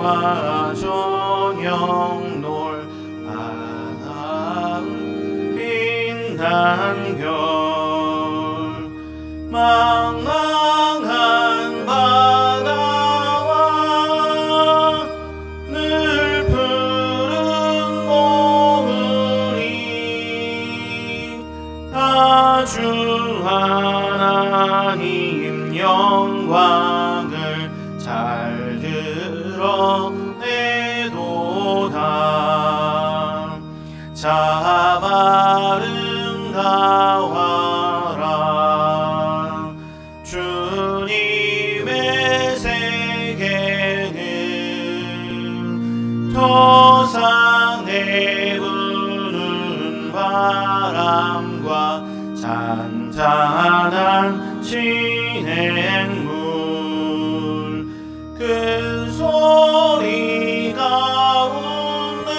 아침과 저녁 놀 빛난 별 망망한 바다와 늘 푸른 몽우리 아주 하나님 영광을 잘 드러내도다. 참 아름다워라 주님의 세계는 토산에 부는 바람과 잔잔한 진행물 그 소리 가운데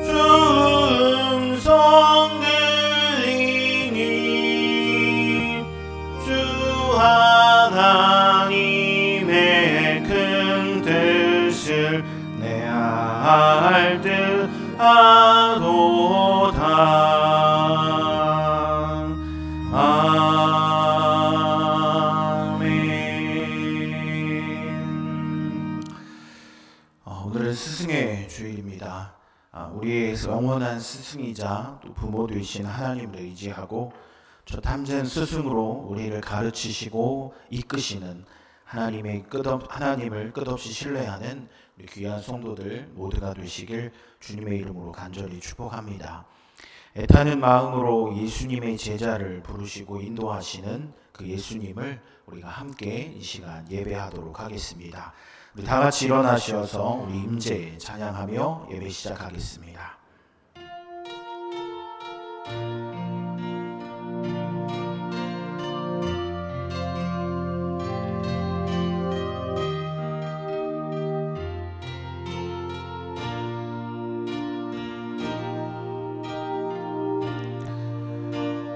주 음성 들리니 주 하나님의 큰 뜻을 내알 듯 하도다. 오늘은 스승의 주일입니다. 우리의 영원한 스승이자 또 부모 되신 하나님을 의지하고 저 탐진 스승으로 우리를 가르치시고 이끄시는 하나님을 끝없이 신뢰하는 우리 귀한 성도들 모두가 되시길 주님의 이름으로 간절히 축복합니다. 애타는 마음으로 예수님의 제자를 부르시고 인도하시는 그 예수님을 우리가 함께 이 시간 예배하도록 하겠습니다. 우리 다 같이 일어나셔서 우리 임재 찬양하며 예배 시작하겠습니다.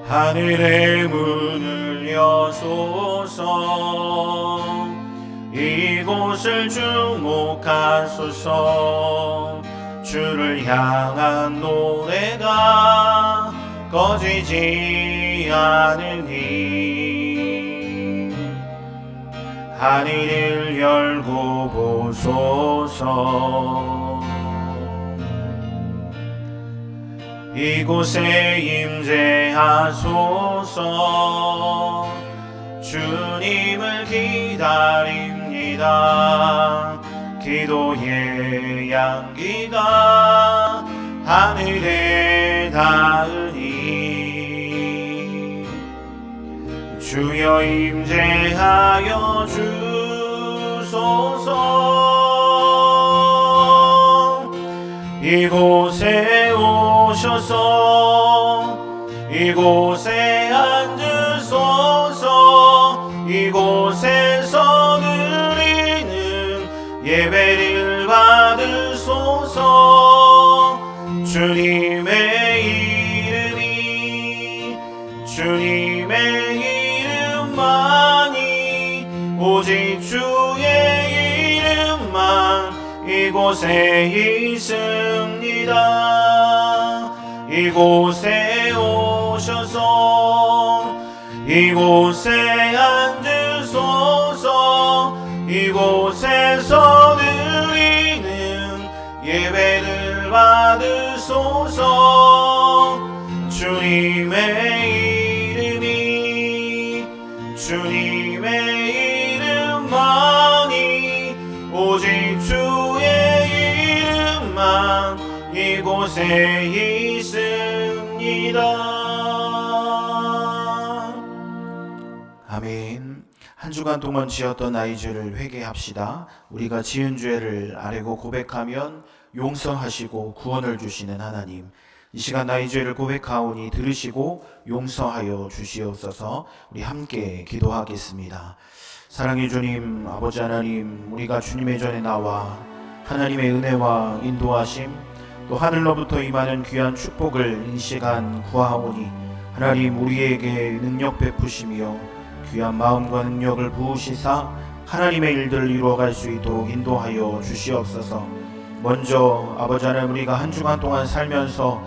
하늘의 문을 여소서 이곳을 주목하소서 주를 향한 노래가 꺼지지 않으니 하늘을 열고 보소서 이곳에 임재하소서 주님을 기다립니다. 기도의 향기가 하늘에 닿으니 주여 임재하여 주소서 이곳에 오셔서 이곳에 앉으소서 이곳에서 드리는 예배를 받으소서 주님의 이름만이 오직 주의 이름만 이곳에 있습니다. 이곳에 오셔서 이곳에 앉으소서 이곳에서 드리는 예배를 받으소서 주님의 이름만이 오직 주의 이름만 이곳에 있습니다. 아멘. 한 주간 동안 지었던 나의 죄를 회개합시다. 우리가 지은 죄를 아뢰고 고백하면 용서하시고 구원을 주시는 하나님, 이 시간 나의 죄를 고백하오니 들으시고 용서하여 주시옵소서. 우리 함께 기도하겠습니다. 사랑의 주님, 아버지 하나님, 우리가 주님의 전에 나와 하나님의 은혜와 인도하심 또 하늘로부터 임하는 귀한 축복을 이 시간 구하오니 하나님 우리에게 능력 베푸시며 귀한 마음과 능력을 부으시사 하나님의 일들을 이루어갈 수 있도록 인도하여 주시옵소서. 먼저 아버지 하나님, 우리가 한 주간 동안 살면서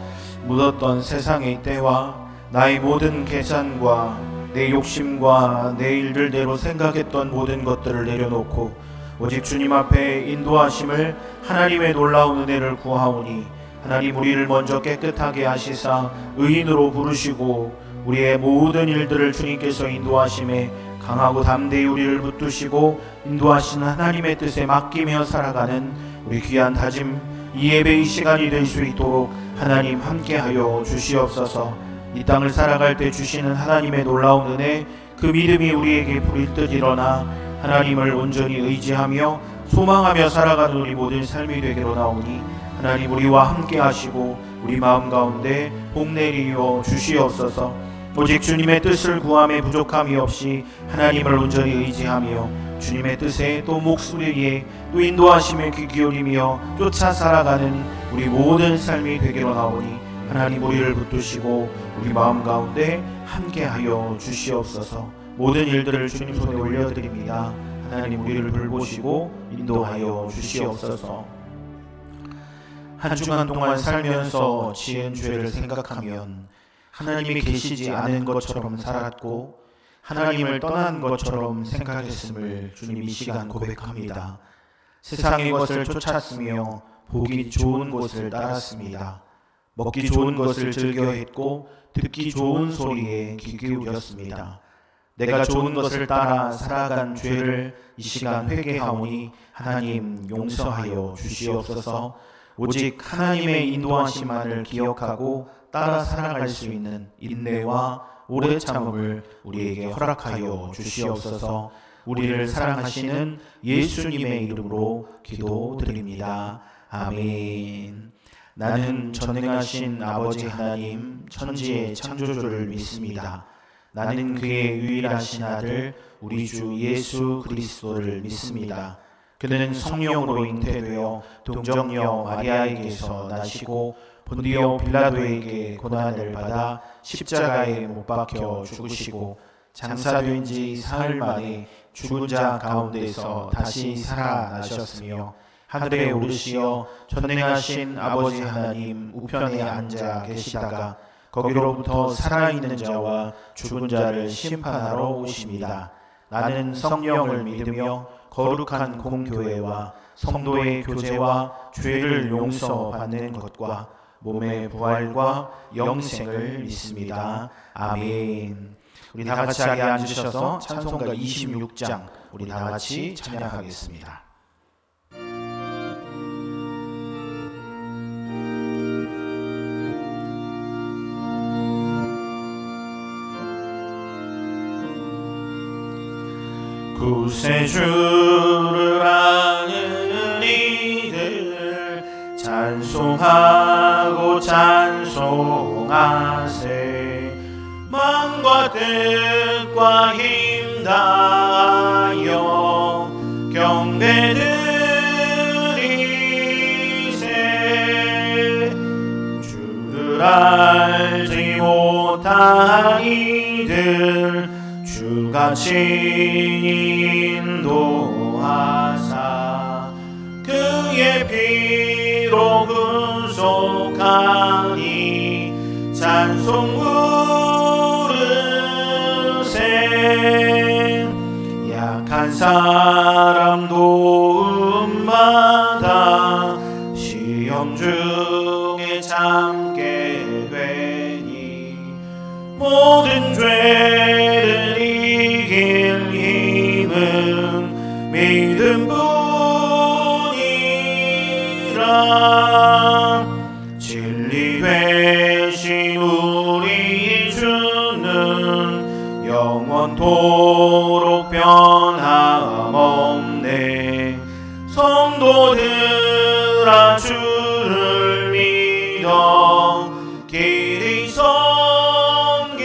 묻었던 세상의 때와 나의 모든 계산과 내 욕심과 내 일들대로 생각했던 모든 것들을 내려놓고 오직 주님 앞에 인도하심을, 하나님의 놀라운 은혜를 구하오니 하나님, 우리를 먼저 깨끗하게 하시사 의인으로 부르시고 우리의 모든 일들을 주님께서 인도하심에 강하고 담대히 우리를 붙드시고 인도하시는 하나님의 뜻에 맡기며 살아가는 우리 귀한 다짐, 이 예배의 시간이 될 수 있도록 하나님 함께하여 주시옵소서. 이 땅을 살아갈 때 주시는 하나님의 놀라운 은혜, 그 믿음이 우리에게 불일 듯 일어나 하나님을 온전히 의지하며 소망하며 살아가는 우리 모든 삶이 되기로 나오니 하나님, 우리와 함께 하시고 우리 마음 가운데 복 내리어 주시옵소서. 오직 주님의 뜻을 구함에 부족함이 없이 하나님을 온전히 의지하며 주님의 뜻에 또 목소리에 또 인도하심에 귀 기울이며 쫓아 살아가는 우리 모든 삶이 되기로 나오니 하나님, 우리를 붙드시고 우리 마음 가운데 함께하여 주시옵소서. 모든 일들을 주님 손에 올려드립니다. 하나님, 우리를 돌보시고 인도하여 주시옵소서. 한 주간 동안 살면서 지은 죄를 생각하면 하나님이 계시지 않은 것처럼 살았고 하나님을 떠난 것처럼 생각했음을 주님 이 시간 고백합니다. 세상의 것을 쫓았으며 보기 좋은 것을 따랐습니다. 먹기 좋은 것을 즐겨했고 듣기 좋은 소리에 귀 기울였습니다. 내가 좋은 것을 따라 살아간 죄를 이 시간 회개하오니 하나님 용서하여 주시옵소서. 오직 하나님의 인도하심만을 기억하고 따라 살아갈 수 있는 인내와 오래 참음을 우리에게 허락하여 주시옵소서. 우리를 사랑하시는 예수님의 이름으로 기도드립니다. 아멘. 나는 전능하신 아버지 하나님, 천지의 창조주를 믿습니다. 나는 그의 유일하신 아들 우리 주 예수 그리스도를 믿습니다. 그는 성령으로 잉태되어 동정녀 마리아에게서 나시고 본디오 빌라도에게 고난을 받아 십자가에 못 박혀 죽으시고 장사된 지 사흘 만에 죽은 자 가운데서 다시 살아나셨으며 하늘에 오르시어 전능하신 아버지 하나님 우편에 앉아 계시다가 거기로부터 살아있는 자와 죽은 자를 심판하러 오십니다. 나는 성령을 믿으며 거룩한 공교회와 성도의 교제와 죄를 용서받는 것과 몸의 부활과 영생을 믿습니다. 아멘. 우리 다 같이 자리에 앉으셔서 찬송가 26장 우리 다 같이 찬양하겠습니다. 구세주를 아는 이들 찬송하고 찬송하세. 마음과 뜻과 힘 다하여 경배드리세. 주를 알지 못한 이들 주가 친히 인도하사 그의 피로 구속하니 찬송 부르세. 약한 사람 도움마다 시험 중에 참게 되니 모든 죄를 이길 힘은 믿음뿐이라. 진리 되신 우리 주는 영원토록 변함없네. 성도들아 주를 믿어 길이 섬기세.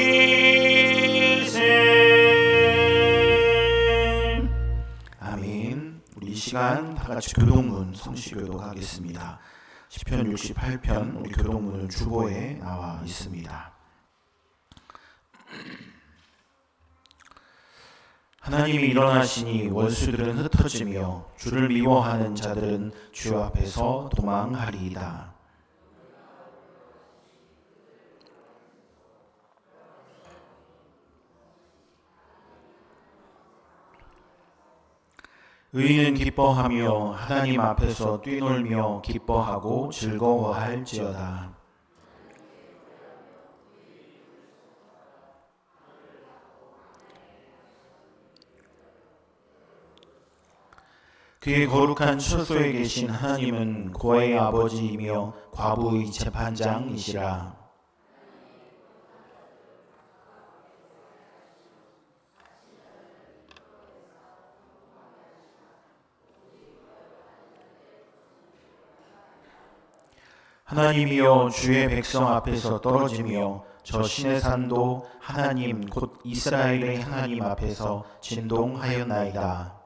아멘. 우리 이 시간 다 같이 교동문 성시교도 하겠습니다. 시편 68편 우리 교동문은 주보에 나와 있습니다. 하나님이 일어나시니 원수들은 흩어지며 주를 미워하는 자들은 주 앞에서 도망하리이다. 의인은 기뻐하며 하나님 앞에서 뛰놀며 기뻐하고 즐거워할지어다. 그의 거룩한 처소에 계신 하나님은 고아의 아버지이며 과부의 재판장이시라. 하나님이여 주의 백성 앞에서 떨어지며 저 신의 산도 하나님 곧 이스라엘의 하나님 앞에서 진동하였나이다.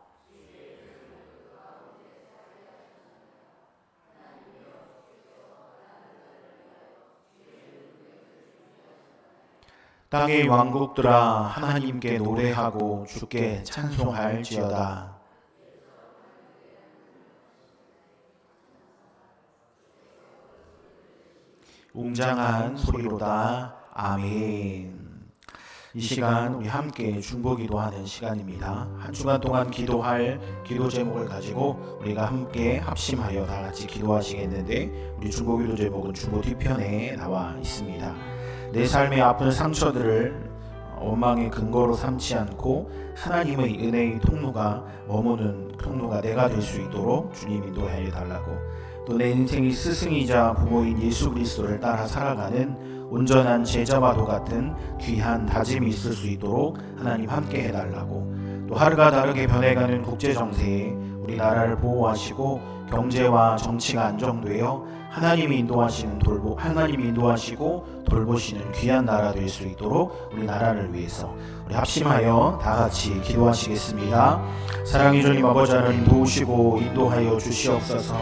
땅의 왕국들아 하나님께 노래하고 주께 찬송할지어다. 웅장한 소리로다. 아멘. 이 시간 우리 함께 중보기도하는 시간입니다. 한 주간 동안 기도할 기도 제목을 가지고 우리가 함께 합심하여 다 같이 기도하시겠는데, 우리 중보기도 제목은 중보 뒤편에 나와 있습니다. 내 삶의 아픈 상처들을 원망의 근거로 삼지 않고 하나님의 은혜의 통로가 머무는 통로가 내가 될 수 있도록 주님 인도하여 달라고, 또 내 인생의 스승이자 부모인 예수 그리스도를 따라 살아가는 온전한 제자와도 같은 귀한 다짐이 있을 수 있도록 하나님 함께 해달라고, 또 하루가 다르게 변해가는 국제정세에 우리나라를 보호하시고 경제와 정치가 안정되어 하나님이 인도하시고 돌보시는 귀한 나라 될 수 있도록 우리 나라를 위해서 우리 합심하여 다 같이 기도하시겠습니다. 사랑의 주님 아버지 하나님, 도우시고 인도하여 주시옵소서.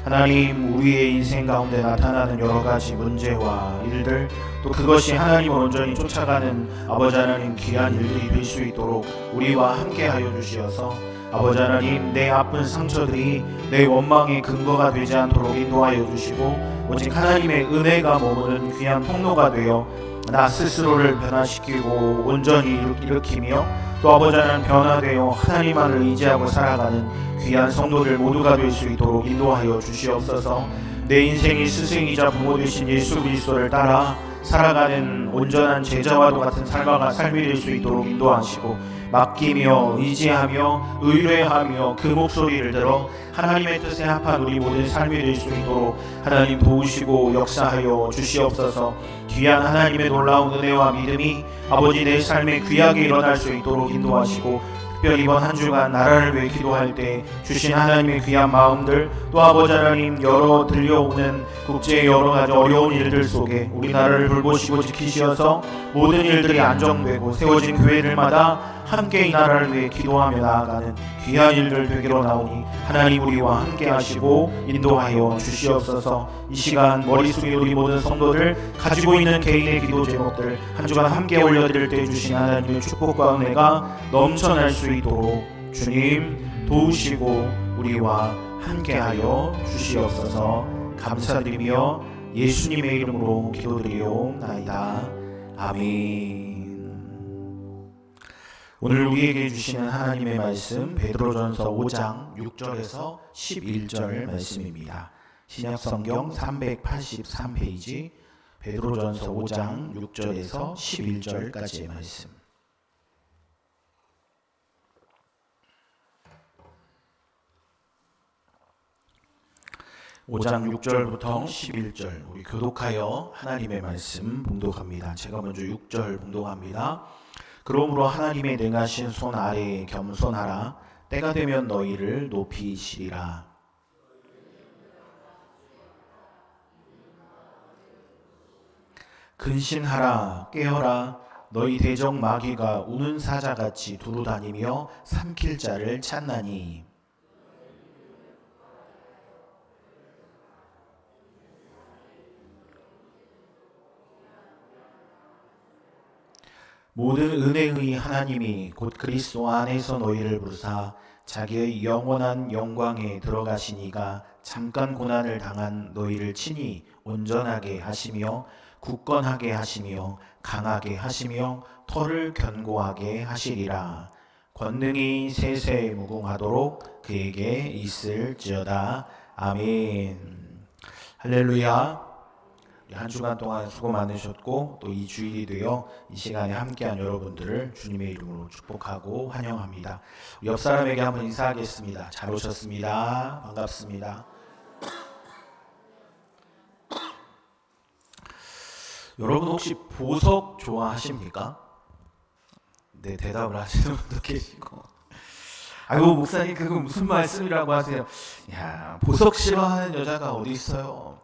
하나님, 우리의 인생 가운데 나타나는 여러 가지 문제와 일들, 또 그것이 하나님을 온전히 쫓아가는 아버지 하나님 귀한 일들이 될 수 있도록 우리와 함께하여 주시어서 아버지 하나님, 내 아픈 상처들이 내 원망의 근거가 되지 않도록 인도하여 주시고, 오직 하나님의 은혜가 머무는 귀한 통로가 되어 나 스스로를 변화시키고 온전히 일으키며, 또 아버지 하나님 변화되어 하나님만을 의지하고 살아가는 귀한 성도들 모두가 될 수 있도록 인도하여 주시옵소서. 내 인생의 스승이자 부모 되신 예수 그리스도를 따라 살아가는 온전한 제자와도 같은 삶이 될 수 있도록 인도하시고, 맡기며 의지하며 의뢰하며 그 목소리를 들어 하나님의 뜻에 합한 우리 모든 삶이 될 수 있도록 하나님 도우시고 역사하여 주시옵소서. 귀한 하나님의 놀라운 은혜와 믿음이 아버지 내 삶에 귀하게 일어날 수 있도록 인도하시고, 특별히 이번 한 주간 나라를 위해 기도할 때 주신 하나님의 귀한 마음들, 또 아버지 하나님 들려오는 국제의 여러 가지 어려운 일들 속에 우리나라를 돌보시고 지키시어서 모든 일들이 안정되고 세워진 교회들마다 함께 이 나라를 위해 기도하며 나아가는 귀한 일들 되기로 나오니 하나님 우리와 함께 하시고 인도하여 주시옵소서. 이 시간 머리 숙인 우리 모든 성도들 가지고 있는 개인의 기도 제목들 한 주간 함께 올려드릴 때 주신 하나님의 축복과 은혜가 넘쳐날 수 있도록 주님 도우시고 우리와 함께하여 주시옵소서. 감사드리며 예수님의 이름으로 기도드리옵나이다. 아멘. 오늘 우리에게 주시는 하나님의 말씀 베드로전서 5장 6절에서 11절 말씀입니다. 신약성경 383페이지 베드로전서 5장 6절에서 11절까지의 말씀. (5장 6절부터 11절) 우리 교독하여 하나님의 말씀 봉독합니다. 제가 먼저 6절 봉독합니다. 그러므로 하나님의 능하신 손 아래에 겸손하라. 때가 되면 너희를 높이시리라. 근신하라. 깨어라. 너희 대적 마귀가 우는 사자같이 두루다니며 삼킬 자를 찾나니. 모든 은혜의 하나님이 곧 그리스도 안에서 너희를 부르사 자기의 영원한 영광에 들어가시니가 잠깐 고난을 당한 너희를 친히 온전하게 하시며 굳건하게 하시며 강하게 하시며 터를 견고하게 하시리라. 권능이 세세 무궁하도록 그에게 있을지어다. 아멘. 할렐루야. 한 주간 동안 수고 많으셨고 또 이 주일이 되어 이 시간에 함께한 여러분들을 주님의 이름으로 축복하고 환영합니다. 옆 사람에게 한번 인사하겠습니다. 잘 오셨습니다. 반갑습니다. 여러분 혹시 보석 좋아하십니까? 네, 대답을 하시는 분도 계시고, 아이고 목사님 그거 무슨 말씀이라고 하세요? 야, 보석 싫어하는 여자가 어디 있어요?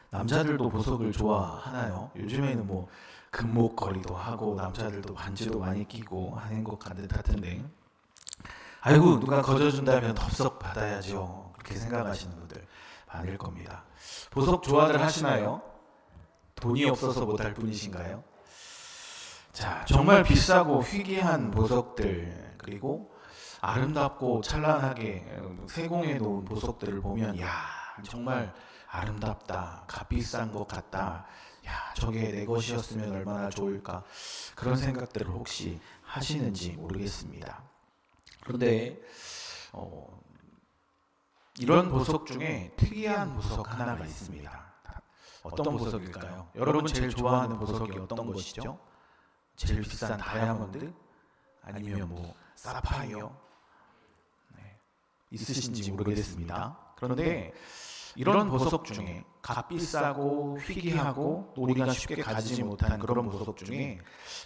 남자들도 보석을 좋아하나요? 요즘에는 뭐 금목걸이도 하고 남자들도 반지도 많이 끼고 하는 것 같은데, 아이고 누가 거저준다면 덥석 받아야죠, 그렇게 생각하시는 분들 많을 겁니다. 보석 좋아들 하시나요? 돈이 없어서 못할 뿐이신가요? 자, 정말 비싸고 희귀한 보석들, 그리고 아름답고 찬란하게 세공해 놓은 보석들을 보면 야, 정말 아름답다, 값비싼 것 같다, 야, 저게 내 것이었으면 얼마나 좋을까, 그런 생각들을 혹시 하시는지 모르겠습니다. 그런데 이런 보석 중에 특이한 보석 하나가 있습니다. 어떤 보석일까요? 여러분 제일 좋아하는 보석이 어떤 것이죠? 제일 비싼 다이아몬드? 아니면 뭐 사파이어? 네, 있으신지 모르겠습니다. 그런데 이런 보석 중에 값비싸고 희귀하고 우리가 쉽게 가지지 못한 그런 보석 중에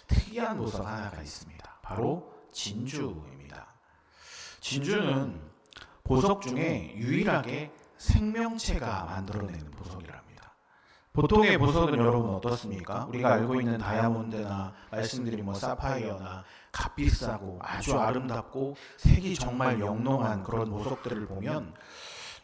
특이한 보석 하나가 있습니다. 바로 진주입니다. 진주는 보석 중에 유일하게 생명체가 만들어내는 보석이랍니다. 보통의 보석은 여러분 어떻습니까? 우리가 알고 있는 다이아몬드나 말씀드린 뭐 사파이어나 값비싸고 아주 아름답고 색이 정말 영롱한 그런 보석들을 보면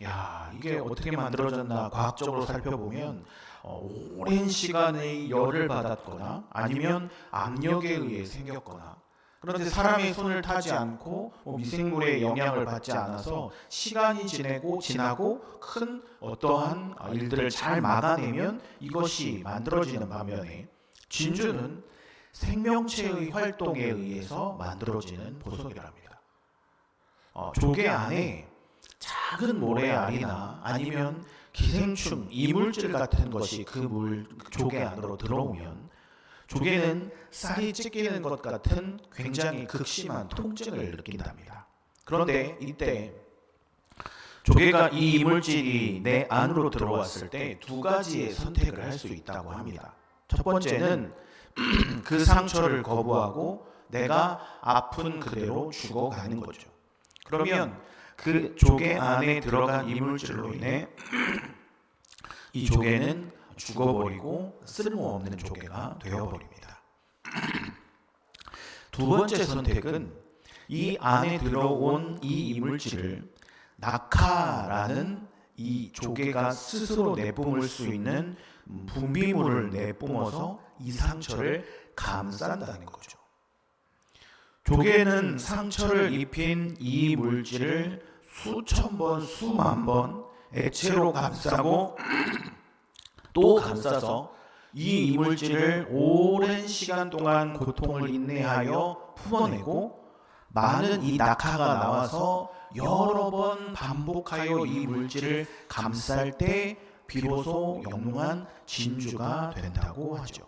야, 이게 어떻게 만들어졌나 과학적으로 살펴보면 오랜 시간의 열을 받았거나 아니면 압력에 의해 생겼거나, 그런데 사람의 손을 타지 않고 미생물의 영향을 받지 않아서 시간이 지나고 큰 어떠한 일들을 잘 막아내면 이것이 만들어지는 반면에, 진주는 생명체의 활동에 의해서 만들어지는 보석이랍니다. 조개 안에 작은 모래알이나 아니면 기생충, 이물질 같은 것이 그 조개 안으로 들어오면 조개는 쌀이 찢기는 것 같은 굉장히 극심한 통증을 느낀답니다. 그런데 이때 조개가 이 이물질이 내 안으로 들어왔을 때 두 가지의 선택을 할 수 있다고 합니다. 첫 번째는 그 상처를 거부하고 내가 아픈 그대로 죽어가는 거죠. 그러면 그 조개 안에 들어간 이물질로 인해 이 조개는 죽어버리고 쓸모없는 조개가 되어버립니다. 두 번째 선택은 이 안에 들어온 이 이물질을 낙하라는 이 조개가 스스로 내뿜을 수 있는 분비물을 내뿜어서 이 상처를 감싼다는 거죠. 조개는 상처를 입힌 이 물질을 수천 번, 수만 번 액체로 감싸고 또 감싸서 이 이물질을 오랜 시간 동안 고통을 인내하여 품어내고, 많은 이 낙하가 나와서 여러 번 반복하여 이 물질을 감쌀 때 비로소 영롱한 진주가 된다고 하죠.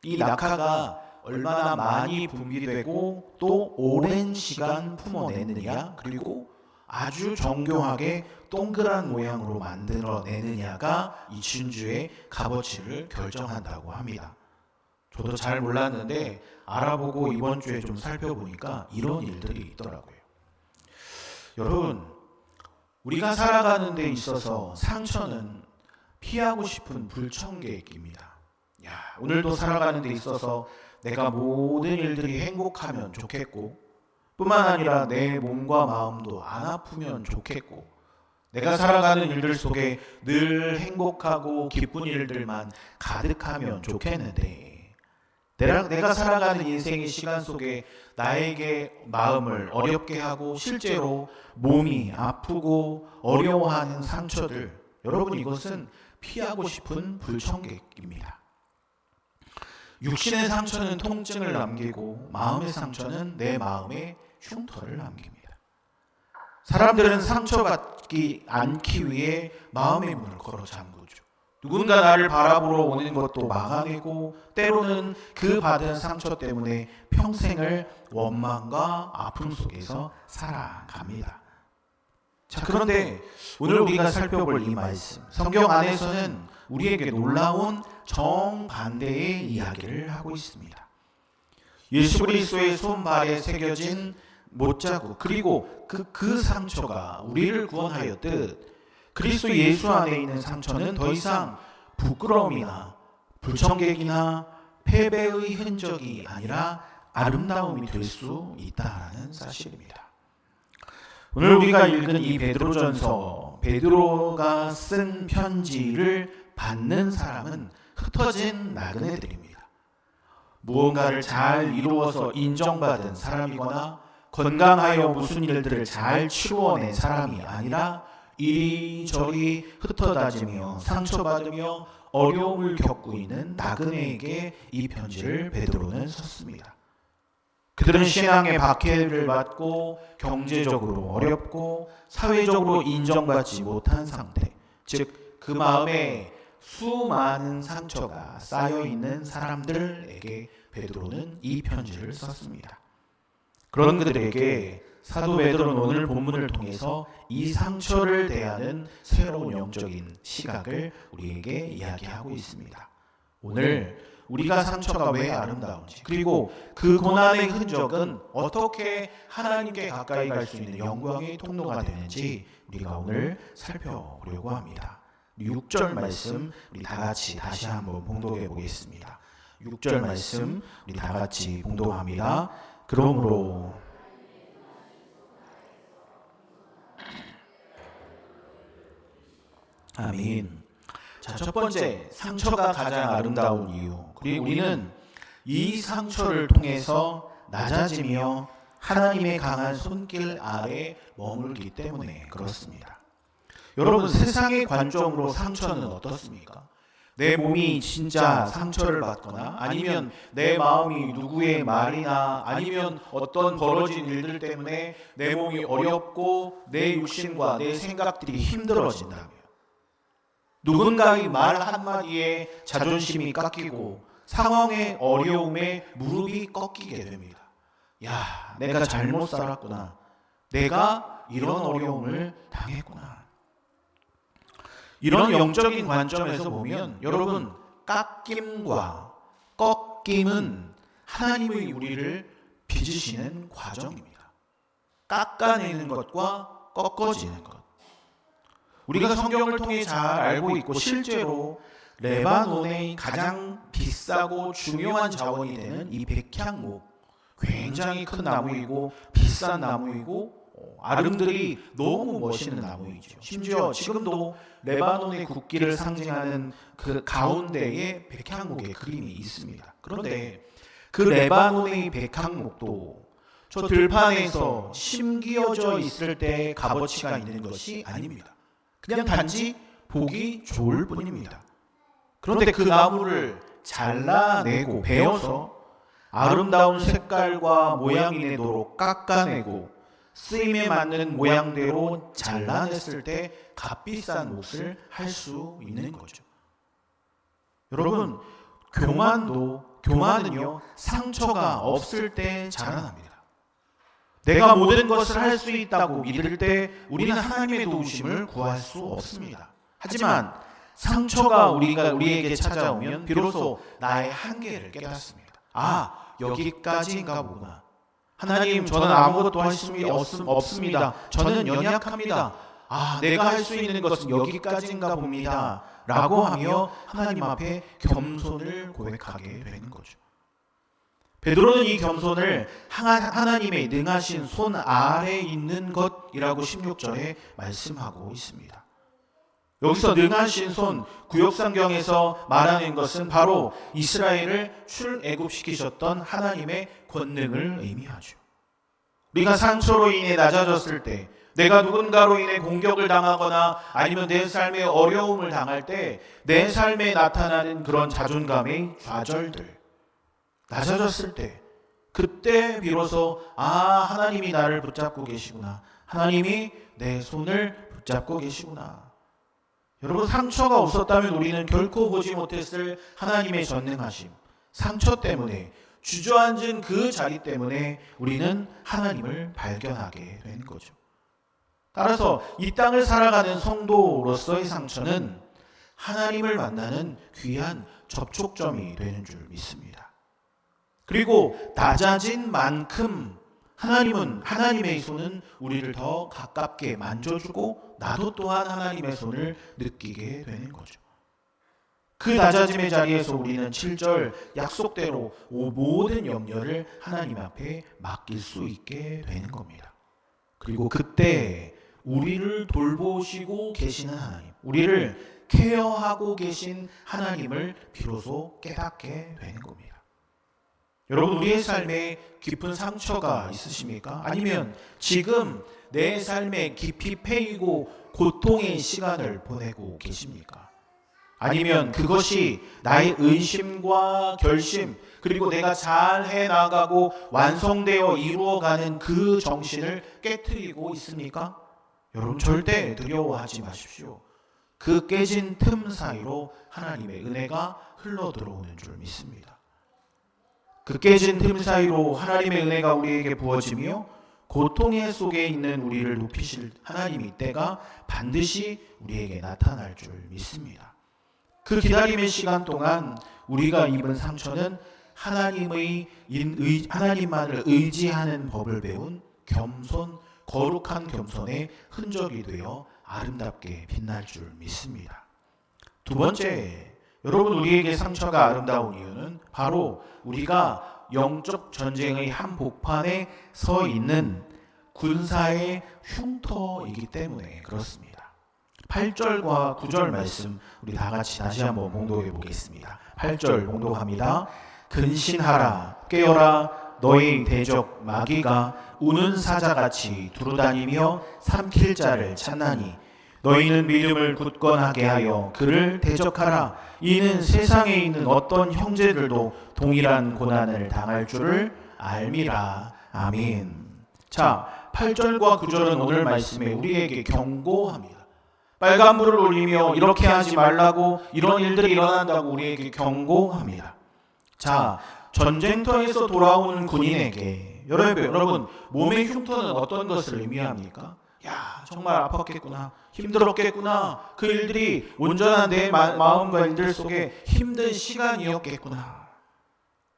이 낙하가 얼마나 많이 분비되고 또 오랜 시간 품어내느냐, 그리고 아주 정교하게 동그란 모양으로 만들어내느냐가 이 진주의 값어치를 결정한다고 합니다. 저도 잘 몰랐는데 알아보고 이번 주에 좀 살펴보니까 이런 일들이 있더라고요. 여러분, 우리가 살아가는 데 있어서 상처는 피하고 싶은 불청객입니다. 오늘도 살아가는 데 있어서 내가 모든 일들이 행복하면 좋겠고, 뿐만 아니라 내 몸과 마음도 안 아프면 좋겠고, 내가 살아가는 일들 속에 늘 행복하고 기쁜 일들만 가득하면 좋겠는데, 내가 살아가는 인생의 시간 속에 나에게 마음을 어렵게 하고 실제로 몸이 아프고 어려워하는 상처들, 여러분 이것은 피하고 싶은 불청객입니다. 육신의 상처는 통증을 남기고 마음의 상처는 내 마음에 흉터를 남깁니다. 사람들은 상처받지 않기 위해 마음의 문을 걸어 잠그죠. 누군가 나를 바라보러 오는 것도 막아내고 때로는 그 받은 상처 때문에 평생을 원망과 아픔 속에서 살아갑니다. 자, 그런데 오늘 우리가 살펴볼 이 말씀, 성경 안에서는 우리에게 놀라운 정반대의 이야기를 하고 있습니다. 예수 그리스도의 손발에 새겨진 못자국, 그리고 그 상처가 우리를 구원하였듯 그리스도 예수 안에 있는 상처는 더 이상 부끄러움이나 불청객이나 패배의 흔적이 아니라 아름다움이 될 수 있다는 사실입니다. 오늘 우리가 읽은 이 베드로전서, 베드로가 쓴 편지를 받는 사람은 흩어진 나그네들입니다. 무언가를 잘 이루어서 인정받은 사람이거나 건강하여 무슨 일들을 잘 치루어낸 사람이 아니라 이리저리 흩어다지며 상처받으며 어려움을 겪고 있는 나그네에게 이 편지를 베드로는 썼습니다. 그들은 신앙의 박해를 받고 경제적으로 어렵고 사회적으로 인정받지 못한 상태, 즉 그 마음에 수많은 상처가 쌓여있는 사람들에게 베드로는 이 편지를 썼습니다. 그런 그들에게 사도 베드로는 오늘 본문을 통해서 이 상처를 대하는 새로운 영적인 시각을 우리에게 이야기하고 있습니다. 오늘 우리가 상처가 왜 아름다운지, 그리고 그 고난의 흔적은 어떻게 하나님께 가까이 갈 수 있는 영광의 통로가 되는지 우리가 오늘 살펴보려고 합니다. 6절 말씀 우리 다 같이 다시 한번 봉독해 보겠습니다. 6절 말씀 우리 다 같이 봉독합니다. 그러므로 아멘. 자, 첫 번째, 상처가 가장 아름다운 이유. 그리고 우리는 이 상처를 통해서 낮아지며 하나님의 강한 손길 아래 머물기 때문에 그렇습니다. 여러분, 세상의 관점으로 상처는 어떻습니까? 내 몸이 진짜 상처를 받거나 아니면 내 마음이 누구의 말이나 아니면 어떤 벌어진 일들 때문에 내 몸이 어렵고 내 육신과 내 생각들이 힘들어진다면, 누군가의 말 한마디에 자존심이 깎이고 상황의 어려움에 무릎이 꺾이게 됩니다. 야, 내가 잘못 살았구나. 내가 이런 어려움을 당했구나. 이런 영적인 관점에서 보면 여러분, 깎임과 꺾임은 하나님의 우리를 빚으시는 과정입니다. 깎아내는 것과 꺾어지는 것. 우리가 성경을 통해 잘 알고 있고 실제로 레바논의 가장 비싸고 중요한 자원이 되는 이 백향목, 굉장히 큰 나무이고 비싼 나무이고 아름들이 너무 멋있는 나무이죠. 심지어 지금도 레바논의 국기를 상징하는 그 가운데에 백향목의 그림이 있습니다. 그런데 그 레바논의 백향목도 저 들판에서 심기어져 있을 때 값어치가 있는 것이 아닙니다. 그냥 단지 보기 좋을 뿐입니다. 그런데 그 나무를 잘라내고 베어서 아름다운 색깔과 모양이 내도록 깎아내고 쓰임에 맞는 모양대로 잘라냈을 때 값비싼 몫을 할 수 있는 거죠. 여러분, 교만은요 상처가 없을 때 자라납니다. 내가 모든 것을 할 수 있다고 믿을 때 우리는 하나님의 도우심을 구할 수 없습니다. 하지만 상처가 우리에게 찾아오면 비로소 나의 한계를 깨닫습니다. 아, 여기까지인가 보구나. 하나님, 저는 아무것도 할 수 없습니다. 저는 연약합니다. 아, 내가 할 수 있는 것은 여기까지인가 봅니다. 라고 하며 하나님 앞에 겸손을 고백하게 되는 거죠. 베드로는 이 겸손을 하나님의 능하신 손 아래에 있는 것이라고 16절에 말씀하고 있습니다. 여기서 능하신 손, 구역성경에서 말하는 것은 바로 이스라엘을 출애굽시키셨던 하나님의 권능을 의미하죠. 우리가 상처로 인해 낮아졌을 때, 내가 누군가로 인해 공격을 당하거나 아니면 내 삶에 어려움을 당할 때 내 삶에 나타나는 그런 자존감의 좌절들, 낮아졌을 때, 그때 비로소 하나님이 나를 붙잡고 계시구나, 하나님이 내 손을 붙잡고 계시구나. 여러분, 상처가 없었다면 우리는 결코 보지 못했을 하나님의 전능하심, 상처 때문에, 주저앉은 그 자리 때문에 우리는 하나님을 발견하게 된 거죠. 따라서 이 땅을 살아가는 성도로서의 상처는 하나님을 만나는 귀한 접촉점이 되는 줄 믿습니다. 그리고 낮아진 만큼 하나님의 손은 우리를 더 가깝게 만져주고 나도 또한 하나님의 손을 느끼게 되는 거죠. 그 낮아짐의 자리에서 우리는 7절 약속대로 모든 염려를 하나님 앞에 맡길 수 있게 되는 겁니다. 그리고 그때 우리를 돌보시고 계시는 하나님, 우리를 케어하고 계신 하나님을 비로소 깨닫게 되는 겁니다. 여러분, 우리의 삶에 깊은 상처가 있으십니까? 아니면 지금 내 삶에 깊이 패이고 고통의 시간을 보내고 계십니까? 아니면 그것이 나의 의심과 결심, 그리고 내가 잘 해나가고 완성되어 이루어가는 그 정신을 깨트리고 있습니까? 여러분, 절대 두려워하지 마십시오. 그 깨진 틈 사이로 하나님의 은혜가 흘러 들어오는 줄 믿습니다. 그 깨진 틈 사이로 하나님의 은혜가 우리에게 부어지며 고통의 속에 있는 우리를 높이실 하나님의 때가 반드시 우리에게 나타날 줄 믿습니다. 그 기다림의 시간 동안 우리가 입은 상처는 하나님만을 의지하는 법을 배운 겸손, 거룩한 겸손의 흔적이 되어 아름답게 빛날 줄 믿습니다. 두 번째, 여러분, 우리에게 상처가 아름다운 이유는 바로 우리가 영적 전쟁의 한복판에 서 있는 군사의 흉터이기 때문에 그렇습니다. 8절과 9절 말씀 우리 다 같이 다시 한번 봉독해 보겠습니다. 8절 봉독합니다. 근신하라, 깨어라, 너희 대적 마귀가 우는 사자같이 두루다니며 삼킬 자를 찾나니 너희는 믿음을 굳건하게 하여 그를 대적하라. 이는 세상에 있는 어떤 형제들도 동일한 고난을 당할 줄을 알미라. 아멘. 자, 8절과 9절은 오늘 말씀에 우리에게 경고합니다. 빨간불을 올리며 이렇게 하지 말라고, 이런 일들이 일어난다고 우리에게 경고합니다. 자, 전쟁터에서 돌아오는 군인에게 여러분, 몸의 흉터는 어떤 것을 의미합니까? 야, 정말 아팠겠구나, 힘들었겠구나, 그 일들이 온전한 내 마음과 일들 속에 힘든 시간이었겠구나.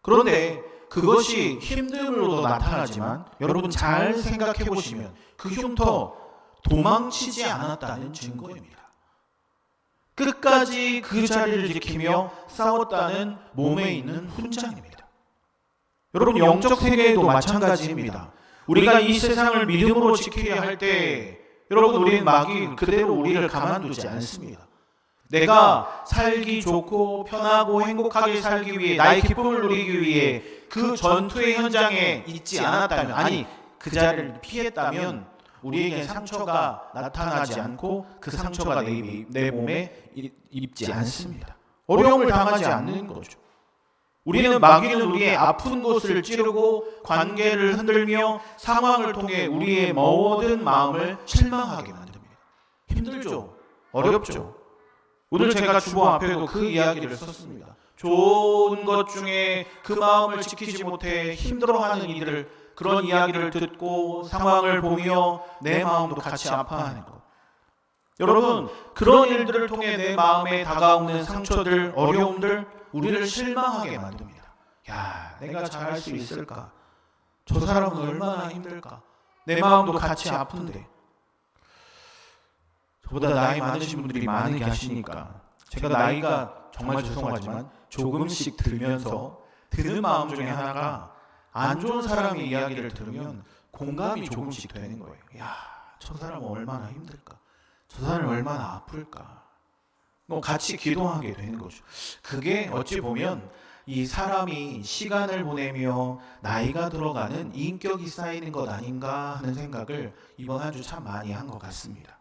그런데 그것이 힘듦으로도 나타나지만 여러분 잘 생각해 보시면 그 흉터 도망치지 않았다는 증거입니다. 끝까지 그 자리를 지키며 싸웠다는 몸에 있는 훈장입니다. 여러분, 영적 세계에도 마찬가지입니다. 우리가 이 세상을 믿음으로 지키려 할 때 여러분, 우리는 마귀 그대로 우리를 가만두지 않습니다. 내가 살기 좋고 편하고 행복하게 살기 위해, 나의 기쁨을 누리기 위해 그 전투의 현장에 있지 않았다면, 아니 그 자리를 피했다면 우리에게 상처가 나타나지 않고 그 상처가 내 몸에 입지 않습니다. 어려움을 당하지 않는 거죠. 우리는 마귀는 우리의 아픈 곳을 찌르고 관계를 흔들며 상황을 통해 우리의 모든 마음을 실망하게 만듭니다. 힘들죠. 어렵죠. 오늘 제가 주보 앞에도 그 이야기를 썼습니다. 좋은 것 중에 그 마음을 지키지 못해 힘들어하는 이들을, 그런 이야기를 듣고 상황을 보며 내 마음도 같이 아파하는 것. 여러분, 그런 일들을 통해 내 마음에 다가오는 상처들, 어려움들, 우리를 실망하게 만듭니다. 야, 내가 잘할 수 있을까? 저 사람은 얼마나 힘들까? 내 마음도 같이 아픈데. 저보다 나이 많으신 분들이 많이 계시니까 제가 나이가 정말 죄송하지만 조금씩 들면서 드는 마음 중에 하나가, 안 좋은 사람의 이야기를 들으면 공감이 조금씩 되는 거예요. 야, 저 사람은 얼마나 힘들까? 저 사람은 얼마나 아플까? 같이 기도하게 되는 거죠. 그게 어찌 보면 이 사람이 시간을 보내며 나이가 들어가는 인격이 쌓이는 것 아닌가 하는 생각을 이번 한 주 참 많이 한 것 같습니다.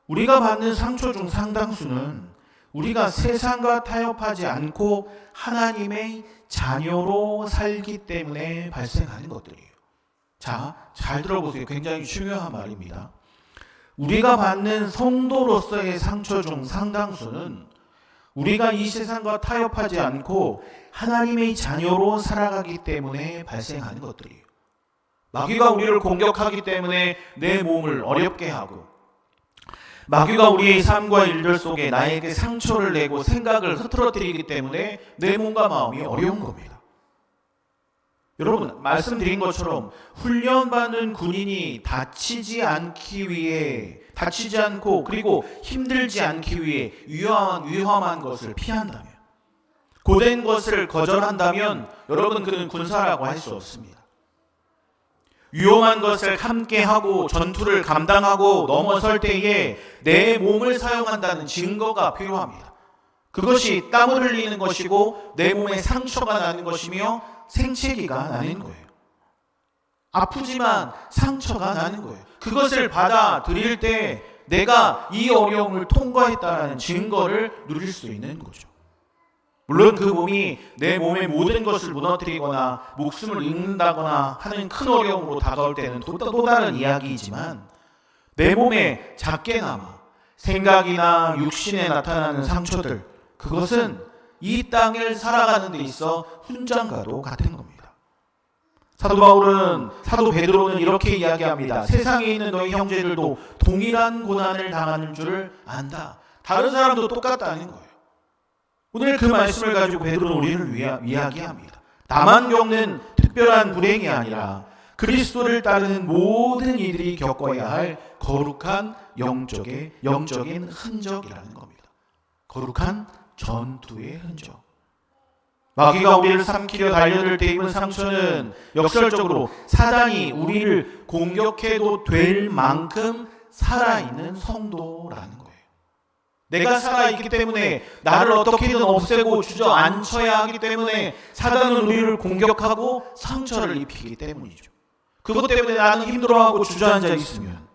우리가 받는 상처 중 상당수는 우리가 세상과 타협하지 않고 하나님의 자녀로 살기 때문에 발생하는 것들이에요. 자, 잘 들어보세요. 굉장히 중요한 말입니다. 우리가 받는 성도로서의 상처 중 상당수는 우리가 이 세상과 타협하지 않고 하나님의 자녀로 살아가기 때문에 발생하는 것들이에요. 마귀가 우리를 공격하기 때문에 내 몸을 어렵게 하고, 마귀가 우리의 삶과 일들 속에 나에게 상처를 내고 생각을 흐트러뜨리기 때문에 내 몸과 마음이 어려운 겁니다. 여러분, 말씀드린 것처럼 훈련받는 군인이 다치지 않고 그리고 힘들지 않기 위해 위험한 것을 피한다면, 고된 것을 거절한다면 여러분, 그는 군사라고 할 수 없습니다. 위험한 것을 함께하고 전투를 감당하고 넘어설 때에 내 몸을 사용한다는 증거가 필요합니다. 그것이 땀을 흘리는 것이고 내 몸에 상처가 나는 것이며 생채기가 나는 거예요. 아프지만 상처가 나는 거예요. 그것을 받아들일 때 내가 이 어려움을 통과했다는 증거를 누릴 수 있는 거죠. 물론 그 몸이 내 몸의 모든 것을 무너뜨리거나 목숨을 잃는다거나 하는 큰 어려움으로 다가올 때는 또 다른 이야기이지만, 내 몸에 작게나마 생각이나 육신에 나타나는 상처들, 그것은 이 땅을 살아가는 데 있어 훈장과도 같은 겁니다. 사도 베드로는 이렇게 이야기합니다. 세상에 있는 너희 형제들도 동일한 고난을 당하는 줄 안다. 다른 사람도 똑같다는 거예요. 오늘 그 말씀을 가지고 베드로는 우리를 이야기합니다. 나만 겪는 특별한 불행이 아니라 그리스도를 따르는 모든 이들이 겪어야 할 거룩한 영적인 흔적이라는 겁니다. 거룩한 전투의 흔적. 마귀가 우리를 삼키려 달려들 때 입은 상처는 역설적으로 사단이 우리를 공격해도 될 만큼 살아있는 성도라는 거예요. 내가 살아있기 때문에 나를 어떻게든 없애고 주저앉혀야 하기 때문에 사단은 우리를 공격하고 상처를 입히기 때문이죠. 그것 때문에 나는 힘들어하고 주저앉아 있으면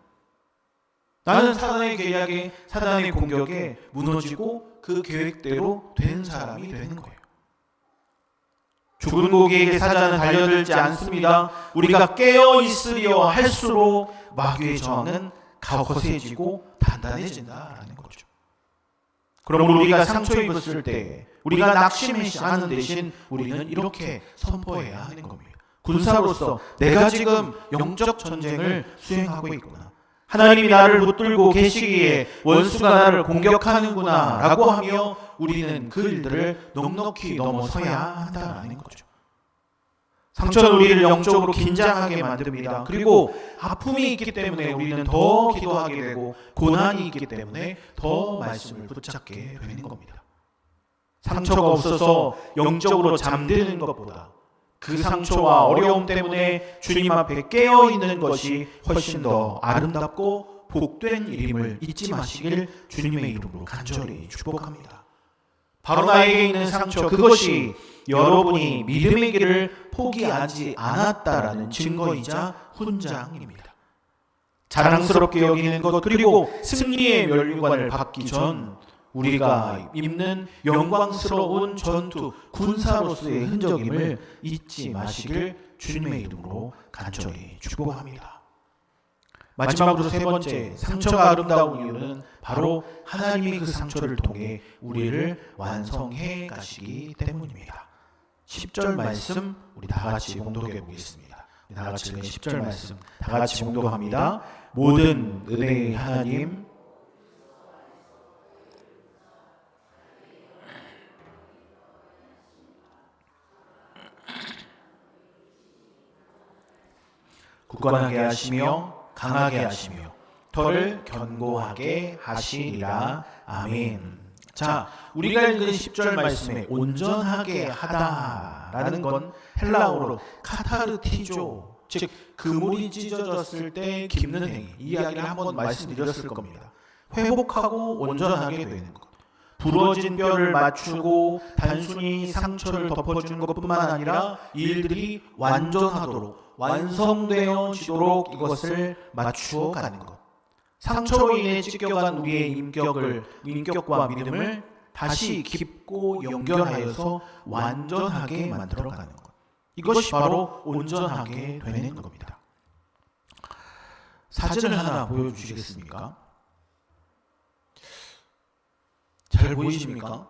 나는 사단의 계략에, 사단의 공격에 무너지고 그 계획대로 된 사람이 되는 거예요. 죽은 고기에게 사자는 달려들지 않습니다. 우리가 깨어 있으려 할수록 마귀의 저항은 거세지고 단단해진다라는 거죠. 그러므로 우리가 상처 입었을 때 우리가 낙심하지 않은 대신 우리는 이렇게 선포해야 하는 겁니다. 군사로서 내가 지금 영적 전쟁을 수행하고 있구나. 하나님이 나를 붙들고 계시기에 원수가 나를 공격하는구나 라고 하며 우리는 그 일들을 넉넉히 넘어서야 한다는 거죠. 상처는 우리를 영적으로 긴장하게 만듭니다. 그리고 아픔이 있기 때문에 우리는 더 기도하게 되고 고난이 있기 때문에 더 말씀을 붙잡게 되는 겁니다. 상처가 없어서 영적으로 잠드는 것보다 그 상처와 어려움 때문에 주님 앞에 깨어있는 것이 훨씬 더 아름답고 복된 일임을 잊지 마시길 주님의 이름으로 간절히 축복합니다. 바로 나에게 있는 상처, 그것이 여러분이 믿음의 길을 포기하지 않았다라는 증거이자 훈장입니다. 자랑스럽게 여기는 것, 그리고 승리의 면류관을 받기 전 우리가 입는 영광스러운 전투, 군사로서의 흔적임을 잊지 마시길 주님의 이름으로 간절히 축복합니다. 마지막으로 세 번째, 상처가 아름다운 이유는 바로 하나님이 그 상처를 통해 우리를 완성해 가시기 때문입니다. 10절 말씀 우리 다 같이 봉독해 보겠습니다. 다 같이 10절 말씀 다 같이 봉독합니다. 모든 은혜의 하나님, 굳건하게 하시며 강하게 하시며 터를 견고하게 하시리라. 아멘. 자, 우리가 읽은 10절 말씀에 온전하게 하다라는 건 헬라어로 카타르티조, 즉 그물이 찢어졌을 때 깁는 행위, 이 이야기를 한번 말씀드렸을 겁니다. 회복하고 온전하게 되는 것. 부러진 뼈를 맞추고 단순히 상처를 덮어주는 것뿐만 아니라 이 일들이 완전하도록 완성되어지도록 이것을 맞추어 가는 것. 상처로 인해 찢겨간 우리의 인격과 믿음을 다시 깊고 연결하여서 완전하게 만들어가는 것. 이것이 바로 온전하게 되는 겁니다. 사진을 하나 보여주시겠습니까? 잘 보이십니까?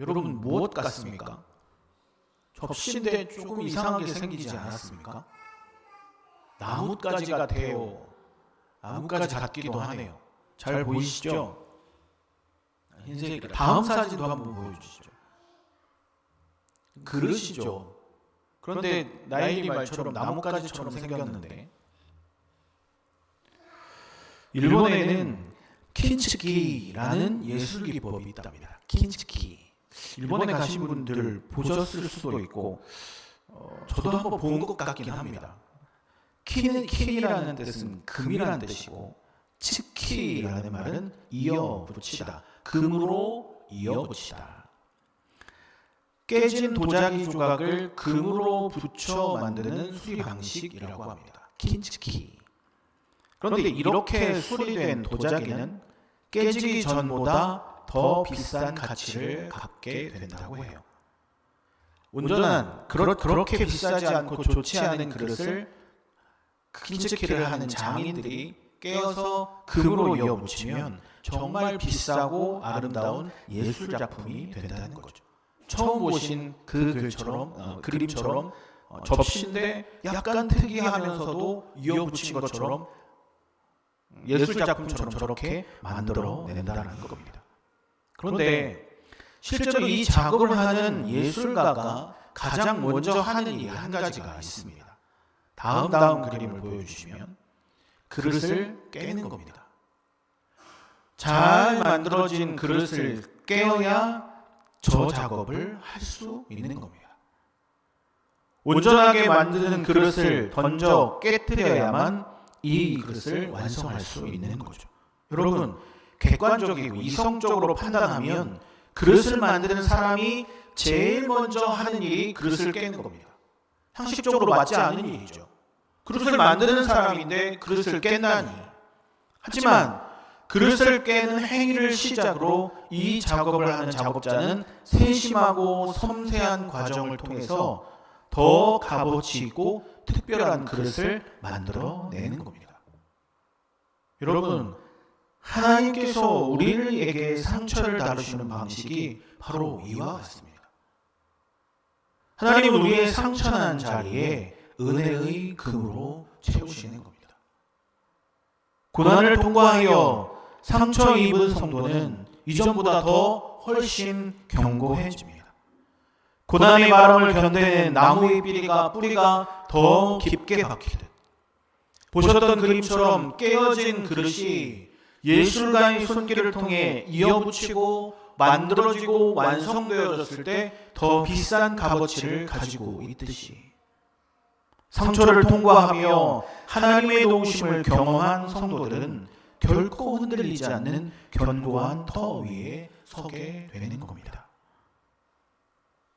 여러분 무엇 같습니까? 접시인데 조금 이상하게 생기지 않았습니까? 나뭇가지 같아요. 나뭇가지 같기도 하네요. 잘 보이시죠? 흰색. 다음 사진도 한번 보여주시죠. 그릇이죠. 그런데 나일이 말처럼 나뭇가지처럼 생겼는데, 일본에는 킨츠키라는 예술 기법이 있답니다. 킨츠키. 일본에 가신 분들 보셨을 수도 있고, 저도 한번 본 것 같긴 합니다. 킨이라는 뜻은 금이라는 뜻이고, 츠키라는 말은 이어붙이다. 금으로 이어붙이다. 깨진 도자기 조각을 금으로 붙여 만드는 수리 방식이라고 합니다. 킨츠키. 그런데 이렇게 수리된 도자기는 깨지기 전보다 더 비싼 가치를 갖게 된다고 해요. 온전한 그렇게 비싸지 않고 좋지 않은 그릇을 킨츠키를 하는 장인들이 깨어서 금으로 이어붙이면 정말 비싸고 아름다운 예술 작품이 된다는 거죠. 처음 보신 그 그림처럼 접시인데 약간 특이하면서도 이어붙인 것처럼 예술 작품처럼 저렇게 만들어낸다는 겁니다. 그런데 실제로 이 작업을 하는 예술가가 가장 먼저 하는 일이 한 가지가 있습니다. 다음 그림을 보여주시면 그릇을 깨는 겁니다. 잘 만들어진 그릇을 깨어야 저 작업을 할 수 있는 겁니다. 온전하게 만드는 그릇을 던져 깨뜨려야만 이 그릇을 완성할 수 있는 거죠. 여러분, 객관적이고 이성적으로 판단하면 그릇을 만드는 사람이 제일 먼저 하는 일이 그릇을 깨는 겁니다. 상식적으로 맞지 않은 일이죠. 그릇을 만드는 사람인데 그릇을 깬다니. 하지만 그릇을 깨는 행위를 시작으로 이 작업을 하는 작업자는 세심하고 섬세한 과정을 통해서 더 값어치 있고 특별한 그릇을 만들어내는 겁니다. 여러분, 하나님께서 우리에게 상처를 다루시는 방식이 바로 이와 같습니다. 하나님은 우리의 상처난 자리에 은혜의 금으로 채우시는 겁니다. 고난을 통과하여 상처 입은 성도는 이전보다 더 훨씬 견고해집니다. 고난의 바람을 견뎌낸 나무의 뿌리가 더 깊게 박히듯, 보셨던 그림처럼 깨어진 그릇이 예술가의 손길을 통해 이어붙이고 만들어지고 완성되어졌을 때 더 비싼 값어치를 가지고 있듯이, 상처를 통과하며 하나님의 도우심을 경험한 성도들은 결코 흔들리지 않는 견고한 터 위에 서게 되는 겁니다.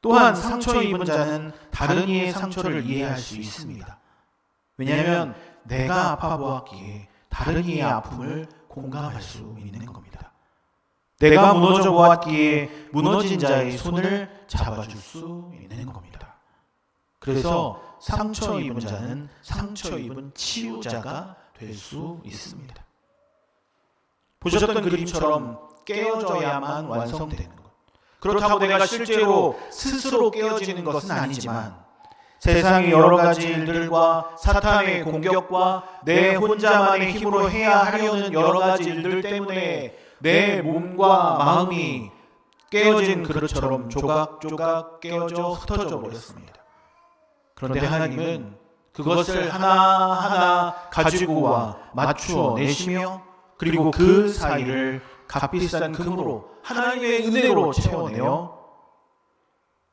또한 상처 입은 자는 다른 이의 상처를 이해할 수 있습니다. 왜냐하면 내가 아파 보았기에 다른 이의 아픔을 공감할 수 있는 겁니다. 내가 무너져 보았기에 무너진 자의 손을 잡아줄 수 있는 겁니다. 그래서 상처 입은 자는 상처 입은 치유자가 될 수 있습니다. 보셨던 그림처럼 깨어져야만 완성되는 것. 그렇다고 내가 실제로 스스로 깨어지는 것은 아니지만, 세상의 여러 가지 일들과 사탄의 공격과 내 혼자만의 힘으로 해야 하려는 여러 가지 일들 때문에 내 몸과 마음이 깨어진 그릇처럼 조각조각 깨어져 흩어져 버렸습니다. 그런데 하나님은 그것을 하나하나 가지고 와 맞추어 내시며, 그리고 그 사이를 값비싼 금으로 하나님의 은혜로 채워내어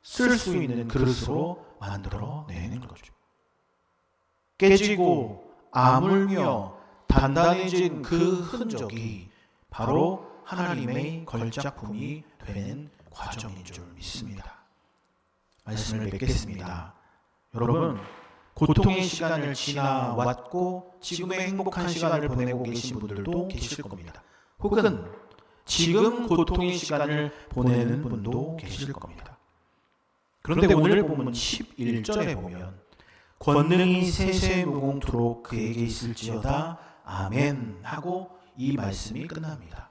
쓸 수 있는 그릇으로 만들어내는 거죠. 깨지고 아물며 단단해진 그 흔적이 바로 하나님의 걸작품이 되는 과정인 줄 믿습니다. 말씀을 맺겠습니다. 여러분, 고통의 시간을 지나왔고 지금의 행복한 시간을 보내고 계신 분들도 계실 겁니다. 혹은 지금 고통의 시간을 보내는 분도 계실 겁니다. 그런데 오늘 본문 11절에 보면 권능이 세세무궁토록 그에게 있을지어다 아멘 하고 이 말씀이 끝납니다.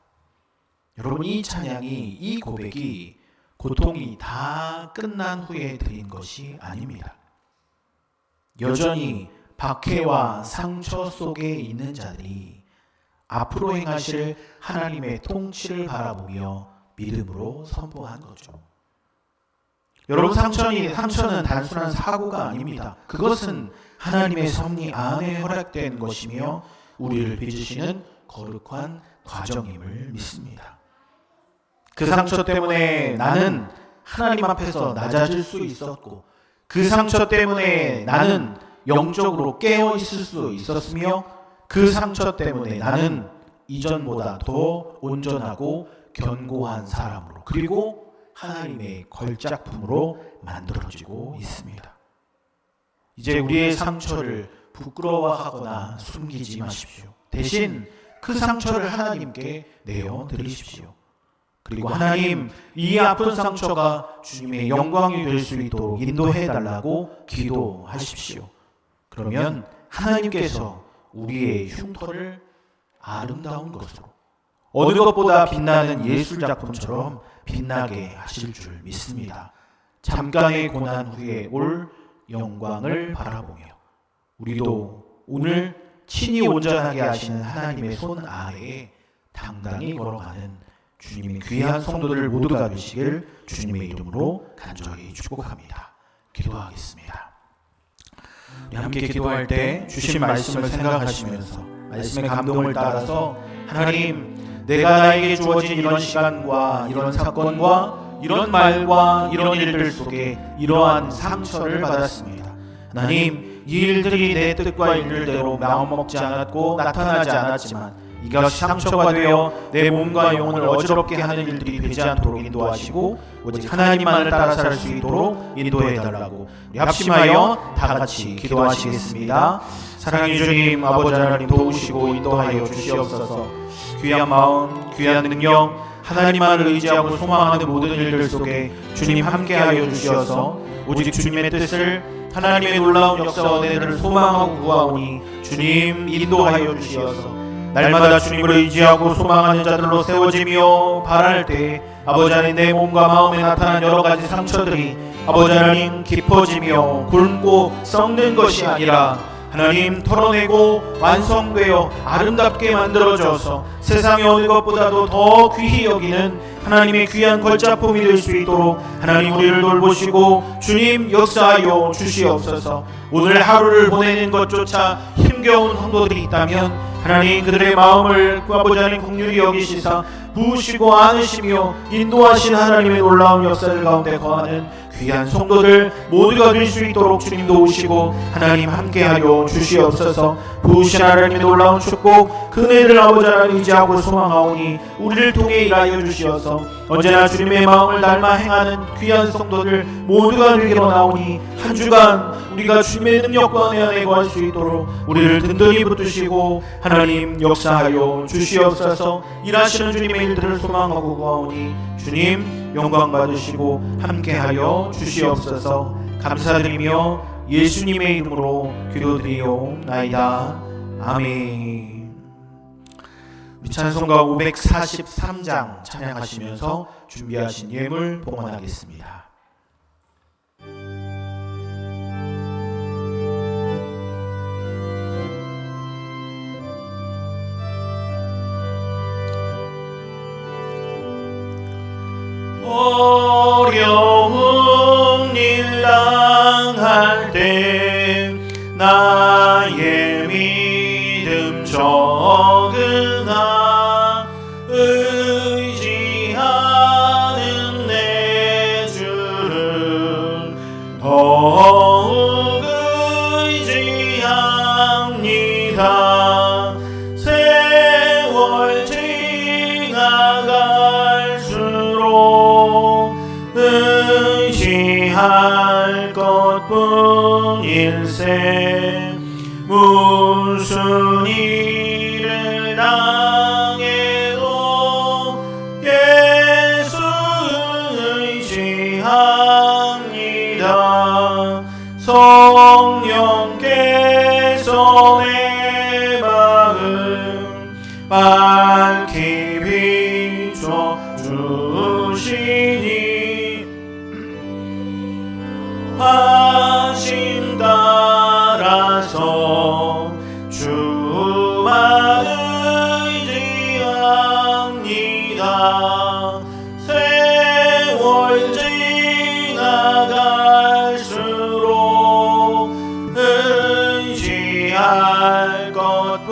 여러분, 이 찬양이, 이 고백이 고통이 다 끝난 후에 드린 것이 아닙니다. 여전히 박해와 상처 속에 있는 자들이 앞으로 행하실 하나님의 통치를 바라보며 믿음으로 선포한 거죠. 여러분, 상처는 단순한 사고가 아닙니다. 그것은 하나님의 섭리 안에 허락된 것이며 우리를 빚으시는 거룩한 과정임을 믿습니다. 그 상처 때문에 나는 하나님 앞에서 낮아질 수 있었고, 그 상처 때문에 나는 영적으로 깨어 있을 수 있었으며, 그 상처 때문에 나는 이전보다 더 온전하고 견고한 사람으로, 그리고 하나님의 걸작품으로 만들어지고 있습니다. 이제 우리의 상처를 부끄러워하거나 숨기지 마십시오. 대신 그 상처를 하나님께 내어드리십시오. 그리고 하나님, 이 아픈 상처가 주님의 영광이 될 수 있도록 인도해달라고 기도하십시오. 그러면 하나님께서 우리의 흉터를 아름다운 것으로, 어느 것보다 빛나는 예술작품처럼 빛나게 하실 줄 믿습니다. 잠깐의 고난 후에 올 영광을 바라보며 우리도 오늘 친히 온전하게 하시는 하나님의 손 아래에 당당히 걸어가는 주님의 귀한 성도들 모두가 되시길 주님의 이름으로 간절히 축복합니다. 기도하겠습니다. 우리 함께 기도할 때 주신 말씀을 생각하시면서 말씀의 감동을 따라서 하나님, 내가 나에게 주어진 이런 시간과 이런 사건과 이런 말과 이런 일들 속에 이러한 상처를 받았습니다. 하나님, 이 일들이 내 뜻과 일들대로 마음먹지 않았고 나타나지 않았지만 이것이 상처가 되어 내 몸과 영혼을 어지럽게 하는 일들이 되지 않도록 인도하시고 오직 하나님만을 따라 살 수 있도록 인도해달라고 우리 합심하여 다같이 기도하시겠습니다. 사랑의 주님, 아버지 하나님 도우시고 인도하여 주시옵소서. 귀한 마음, 귀한 능력, 하나님만을 의지하고 소망하는 모든 일들 속에 주님 함께하여 주시어서 오직 주님의 뜻을, 하나님의 놀라운 역사와 은혜를 소망하고 구하오니 주님 인도하여 주시어서 날마다 주님을 의지하고 소망하는 자들로 세워지며 바랄 때 아버지 하나님, 내 몸과 마음에 나타난 여러 가지 상처들이 아버지 하나님 깊어지며 굵고 썩는 것이 아니라 하나님 털어내고 완성되어 아름답게 만들어져서 세상의 어느 것보다도 더 귀히 여기는 하나님의 귀한 걸작품이 될 수 있도록 하나님 우리를 돌보시고 주님 역사하여 주시옵소서. 오늘 하루를 보내는 것조차 힘겨운 성도들이 있다면 하나님 그들의 마음을 아버지 하나님 긍휼히 여기시사 부으시고 안으시며 인도하신 하나님의 놀라운 역사를 가운데 거하는 귀한 성도들 모두가 될 수 있도록 주님 도우시고 하나님 함께하여 주시옵소서. 부으신 하나님의 놀라운 축복 그 은혜를 아버지 하나님 의지하고 소망하오니 우리를 통해 일하여 주시어서 언제나 주님의 마음을 닮아 행하는 귀한 성도들 모두가 되기로 나오니 한 주간 우리가 주님의 능력과 은혜 안에 거할 수 있도록 우리를 든든히 붙드시고 하나님 역사하여 주시옵소서. 일하시는 주님의 일들을 소망하고 구하오니 주님 영광 받으시고 함께하여 주시옵소서. 감사드리며 예수님의 이름으로 기도드리옵나이다. 아멘. 우리 찬송가 543장 찬양하시면서 준비하신 예물 봉헌하겠습니다. 어려운 일 당할 때 나의 믿음 적으나 의지하는 내 주 일생 무슨 일을 당해도 예수 의지합니다. 성령께서 내 마음 밝히 비춰 주시니 하심 따라서 주만 의지합니다. 세월 지나갈수록 의지할 것뿐일세.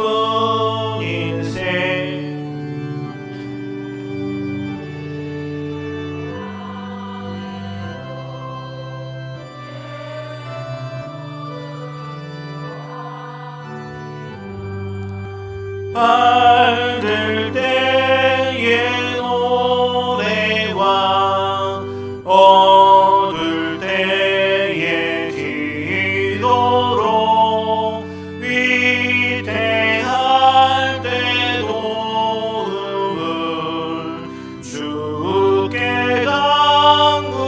알들 때의 노래와 어둘 때의 기도로 위태할 때 도움을 주께 간구합니다.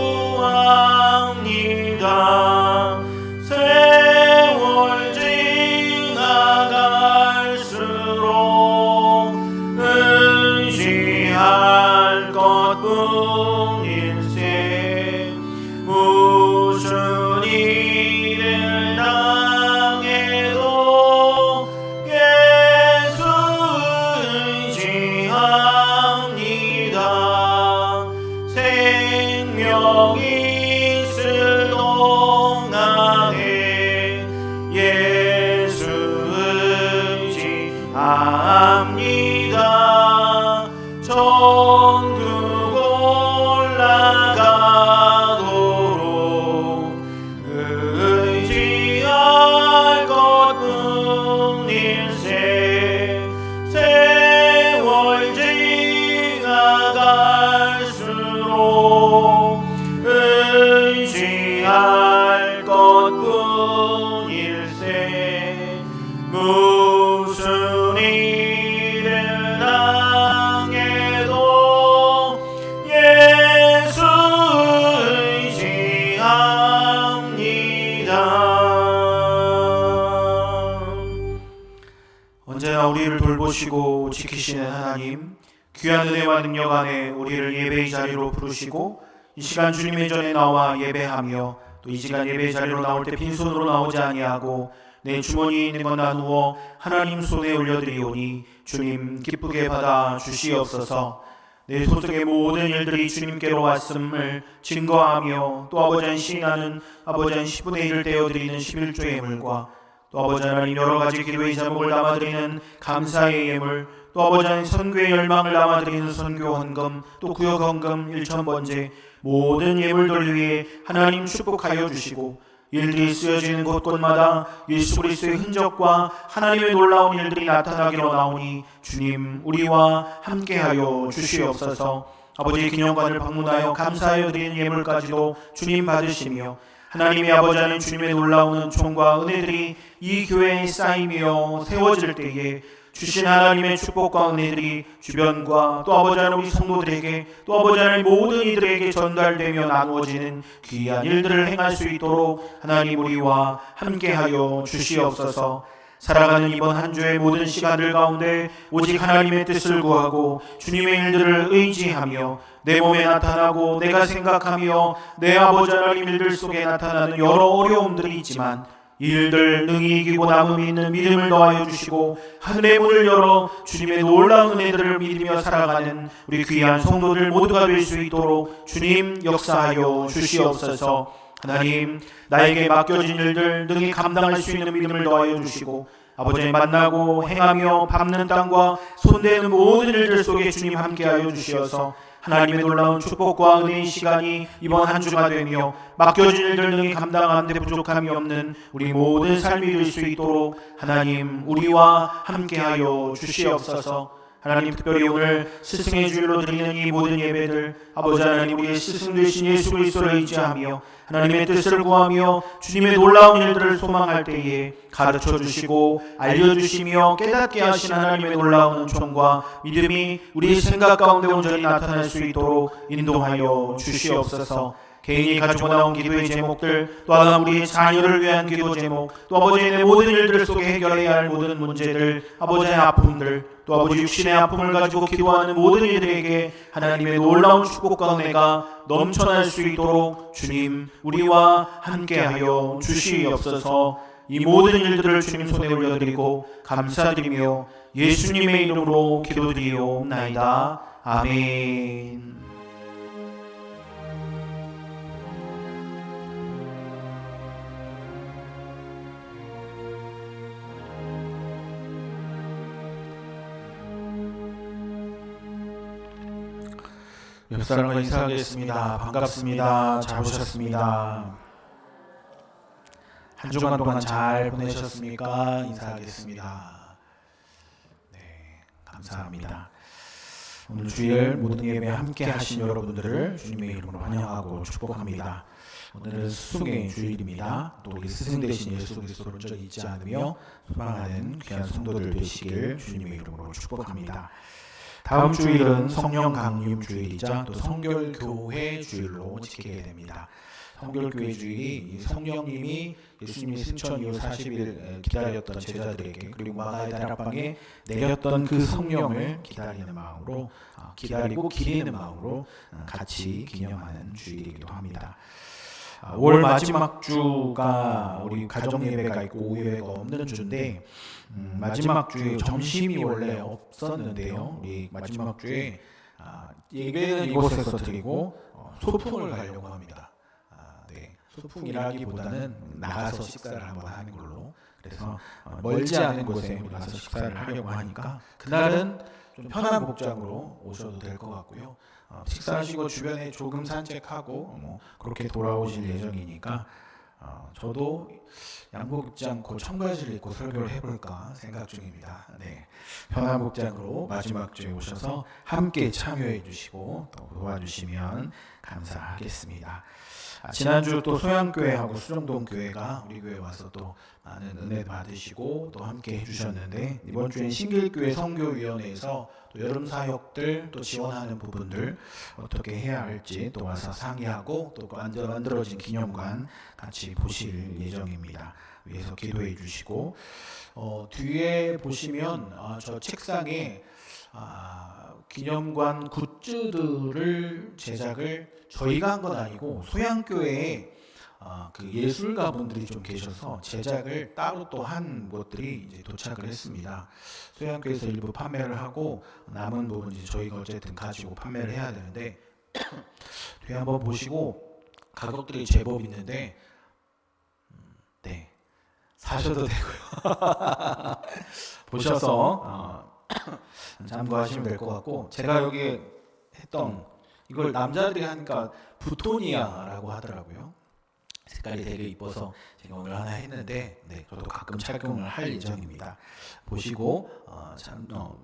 세월 지나갈수록 의지할 것뿐일세. 무슨 일을 당해도 예수 의지합니다. 생명이 있을 동안에 예수 의지합니다. 천국 올라가도록 의지할 것뿐일세. 세월 지나갈수록 의지할 것뿐일세. 무슨 일을 당해도 예수 의지합니다. 언제나 우리를 돌보시고 지키시는 하나님, 귀한 은혜와 능력 안에 우리를 예배의 자리로 부르시고 이 시간 주님의 전에 나와 예배하며 또 이 시간 예배의 자리로 나올 때 빈손으로 나오지 아니하고 내 주머니에 있는 것 나누어 하나님 손에 올려드리오니 주님 기쁘게 받아 주시옵소서. 내 소속의 모든 일들이 주님께로 왔음을 증거하며 또 아버지 한 시인하는 아버지 한 10분의 1을 떼어드리는 11조의 예물과 또 아버지 하나님 여러 가지 기도의 제목을 담아드리는 감사의 예물, 또 아버지 하나님 선교의 열망을 담아드리는 선교 헌금, 또 구역 헌금 1,000번째 모든 예물들 위해 하나님 축복하여 주시고 일들이 쓰여지는 곳곳마다 예수 그리스도의 흔적과 하나님의 놀라운 일들이 나타나기로 나오니 주님 우리와 함께하여 주시옵소서. 아버지의 기념관을 방문하여 감사하여 드리는 예물까지도 주님 받으시며 하나님의 아버지 하나님 주님의 놀라운 은총과 은혜들이 이 교회에 쌓이며 세워질 때에 주신 하나님의 축복과 은혜들이 주변과 또 아버지 하나님 우리 성도들에게 또 아버지 하나님 모든 이들에게 전달되며 나누어지는 귀한 일들을 행할 수 있도록 하나님 우리와 함께하여 주시옵소서. 살아가는 이번 한 주의 모든 시간들 가운데 오직 하나님의 뜻을 구하고 주님의 일들을 의지하며 내 몸에 나타나고 내가 생각하며 내 아버지 하나님 일들 속에 나타나는 여러 어려움들이 있지만 이 일들 능히 이기고 남음이 있는 믿음을 더하여 주시고 하늘의 문을 열어 주님의 놀라운 은혜들을 믿으며 살아가는 우리 귀한 성도들 모두가 될 수 있도록 주님 역사하여 주시옵소서. 하나님 나에게 맡겨진 일들 능히 감당할 수 있는 믿음을 더하여 주시고 아버지의 만나고 행하며 밟는 땅과 손대는 모든 일들 속에 주님 함께하여 주시어서 하나님의 놀라운 축복과 은혜의 시간이 이번 한 주가 되며 맡겨진 일들 능히 감당하는 데 부족함이 없는 우리 모든 삶이 될 수 있도록 하나님 우리와 함께하여 주시옵소서. 하나님, 특별히 오늘 스승의 주일로 드리는 이 모든 예배들, 아버지 하나님, 우리의 스승 되신 예수 그리스도를 의지하며 하나님의 뜻을 구하며 주님의 놀라운 일들을 소망할 때에 가르쳐 주시고 알려주시며 깨닫게 하신 하나님의 놀라운 은총과 믿음이 우리의 생각 가운데 온전히 나타날 수 있도록 인도하여 주시옵소서. 개인이 가지고 나온 기도의 제목들, 또 하나 우리의 자녀를 위한 기도 제목, 또 아버지의 모든 일들 속에 해결해야 할 모든 문제들, 아버지의 아픔들, 또 아버지 육신의 아픔을 가지고 기도하는 모든 이들에게 하나님의 놀라운 축복과 은혜가 넘쳐날 수 있도록 주님 우리와 함께하여 주시옵소서. 이 모든 일들을 주님 손에 올려드리고 감사드리며 예수님의 이름으로 기도드리옵나이다. 아멘. 옆 사람과 인사하겠습니다. 반갑습니다. 잘 오셨습니다. 한 주간 동안 잘 보내셨습니까? 인사하겠습니다. 네, 감사합니다. 오늘 주일 모든 예배 함께 하신 여러분들을 주님의 이름으로 환영하고 축복합니다. 오늘은 수승의 주일입니다. 또 우리 스승 되신 예수 그리스도를 온전히 잊지 않으며 소망하는 귀한 성도들 되시길 주님의 이름으로 축복합니다. 다음 주일은 성령 강림 주일이자 또 성결교회 주일로 지키게 됩니다. 성결교회 주일이 성령님이 예수님이 승천 이후 40일 기다렸던 제자들에게 그리고 마가의 다락방에 내렸던 그 성령을 기다리는 마음으로 기다리고 기리는 마음으로 같이 기념하는 주일이기도 합니다. 올 마지막 주가 우리 가정 예배가 있고 오후 예배가 없는 주인데 마지막 주에 점심이 원래 없었는데요. 우리 마지막 주에 예배는 이곳에서 드리고 소풍을 가려고 합니다. 네, 소풍이라기보다는 나가서 식사를 한번 하는 걸로. 그래서 멀지 않은 곳에 우리 가서 식사를 하려고 하니까 그날은 좀 편한 복장으로 오셔도 될 것 같고요. 식사하시고 주변에 조금 산책하고 그렇게 돌아오실 예정이니까 저도 양복 입지 않고 청바지를 입고 설교를 해볼까 생각 중입니다. 네, 편한 복장으로 마지막 주에 오셔서 함께 참여해 주시고 또 도와주시면 감사하겠습니다. 지난주 또 소양교회하고 수정동교회가 우리 교회 와서 또 많은 은혜 받으시고 또 함께 해주셨는데 이번 주엔 신길교회 선교위원회에서 또 여름 사역들 또 지원하는 부분들 어떻게 해야 할지 또 와서 상의하고 또 만들어진 기념관 같이 보실 예정입니다. 위에서 기도해 주시고 뒤에 보시면 저 책상에 기념관 굿즈들을 제작을 저희가 한 건 아니고 소양교회에 그 예술가분들이 좀 계셔서 제작을 따로 또 한 것들이 이제 도착을 했습니다. 소양교회에서 일부 판매를 하고 남은 부분 이제 저희가 어쨌든 가지고 판매를 해야 되는데 뒤에 한번 보시고 가격들이 제법 있는데 네, 사셔도 되고요. 보셔서 참고하시면 될 것 같고 제가 여기 했던 이걸 남자들이 하니까 부토니아라고 하더라고요. 색깔이 되게 이뻐서 제가 오늘 하나 했는데 네, 저도 가끔 착용을 할 예정입니다. 보시고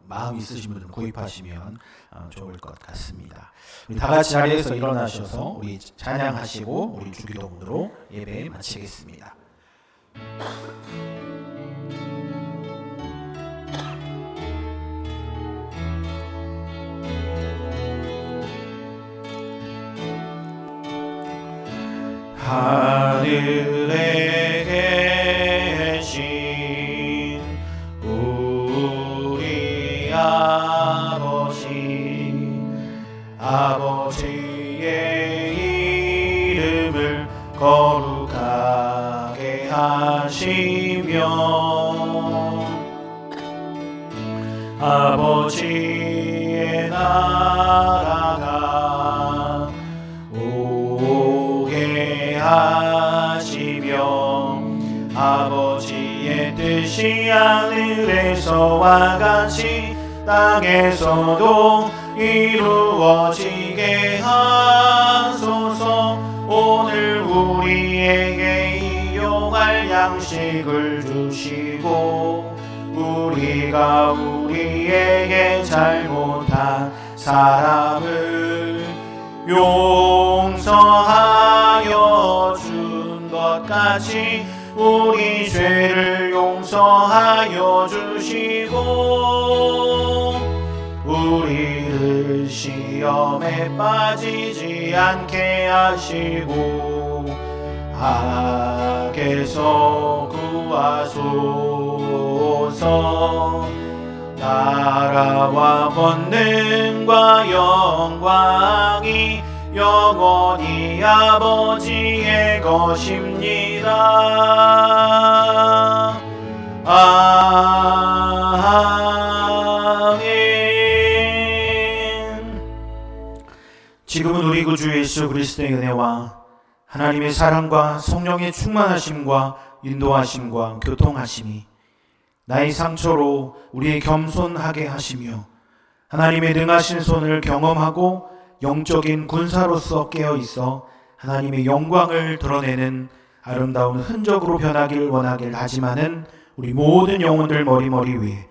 마음 있으신 분들은 구입하시면 좋을 것 같습니다. 우리 다 같이 자리에서 일어나셔서 우리 찬양하시고 우리 주기도문으로 예배 마치겠습니다. 하늘에 계신 우리 아버지의 이름을 거룩하게 하시며 아버지의 나라가 하시며 아버지의 뜻이 하늘에서와 같이 땅에서도 이루어지게 하소서. 오늘 우리에게 일용할 양식을 주시고 우리가 우리에게 잘못한 사람을 용서하여 준 것 같이 우리 죄를 용서하여 주시고 우리를 시험에 빠지지 않게 하시고 악에서 구하소서. 나라와 권능과 영광이 영원히 아버지의 것입니다. 아멘. 지금은 우리 구주 예수 그리스도의 은혜와 하나님의 사랑과 성령의 충만하심과 인도하심과 교통하심이 나의 상처로 우리의 겸손하게 하시며 하나님의 능하신 손을 경험하고 영적인 군사로서 깨어있어 하나님의 영광을 드러내는 아름다운 흔적으로 변하길 원하길 다짐하는 우리 모든 영혼들 머리머리 위에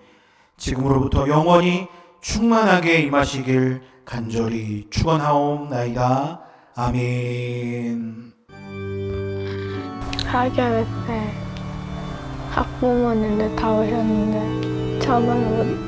지금으로부터 영원히 충만하게 임하시길 간절히 축원하옵나이다. 아멘. 하교회 때 학부모님들 다 오셨는데 저만